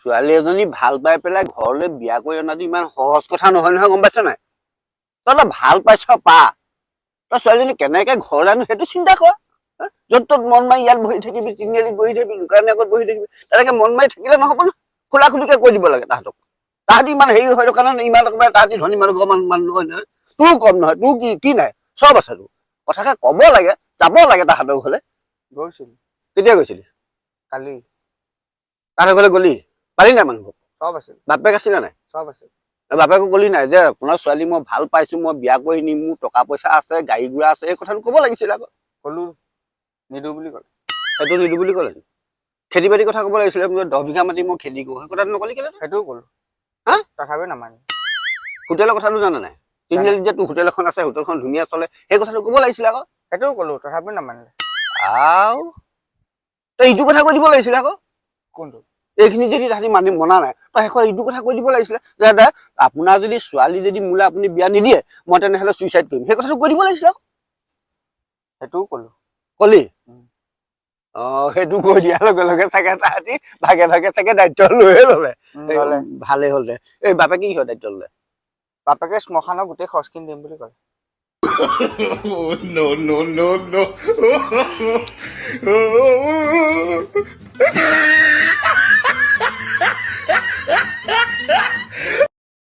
ছোৱালী এজনী ভাল পাই পেলাই ঘৰলৈ বিয়া কৰি অনাটো ইমান সহজ কথা নহয় নহয়, গম পাইছ নাই? তই ভাল পাইছ পা, তই ছোৱালীজনী কেনেকে ঘৰলৈ আনো সেইটো চিন্তা কৰ। য'ত ত'ত মন মাৰি ইয়াত বহি থাকিবি, তিনিআলিত বহি থাকিবি, দোকানৰ আগত বহি থাকিবি, তেনেকে মন মাৰি থাকিলে নহ'ব ন। খোলা খুলিকে কৈ দিব লাগে তাহাঁতক। তাহাঁতি ইমান হেৰি হয় কাৰণে ইমান একেবাৰে তাহাঁতি ধনী মানুহ ঘৰৰ মানুহ নহয় নহয়। তোৰ কম নহয়, তোৰ কি নাই, চব আছে তোৰ। কথাকে ক'ব লাগে, যাব লাগে তাহাঁতৰ ঘৰলে। গৈছিলো। কেতিয়া গৈছিলি? কালি। তাহাঁতৰ ঘৰলে গলি? পালি নাই মানুহক? চব আছিল। বাপেক আছিলে নাই? চব আছিল। বাপেকো গলি নাই যে আপোনাৰ ছোৱালী মই ভাল পাইছো, মই বিয়া কৰি নিম, মোৰ টকা পইচা আছে, গাড়ী ঘোঁৰা আছে, এই কথাটো ক'ব লাগিছিল আকৌ। ক'লো নিদো বুলি ক'লে। সেইটো নিদো বুলি ক'লে। খেতি বাতিৰ কথা ক'ব লাগিছিলে, 10 বিঘা মাটি মই খেতি কৰো, সেই কথাটো নকলি কেলে? সেইটোও ক'লো। হা? তথাপিও নামানে। হোটেলৰ কথাটো জানা নাই? তিনিআলিত যে তোৰ হোটেল এখন আছে, হোটেলখন ধুনীয়া চলে, সেই কথাটো ক'ব লাগিছিলে আকৌ। সেইটোও ক'লো, তথাপিও নামানিলে। তই ইটো কথা কৈ দিব লাগিছিলে আকৌ। কোনটো? এইখিনি যদি তাহাঁতি মনা নাই, তই শেষত ইটো কথা কৈ দিব লাগিছিলে যে দাদা আপোনাৰ যদি ছোৱালী যদি মোলৈ আপুনি বিয়া নিদিয়ে, মই তেনেহ'লে চুইচাইড কৰিম, সেই কথাটো কৈ দিব লাগিছিলে আকৌ। সেইটোও ক'লো। কলি? সেইটো কৈ দিয়াৰ লগে লগে চাগে তাহাঁতি ভাগে ভাগে চাগে দায়িত্ব লৈয়ে ল'লে। ভালেই হ'ল দে। এই বাপেকে কি হয় দায়িত্ব ল'লে? বাপেকে শ্মশানৰ গোটেই খৰচখিনি দিম বুলি ক'লে। no.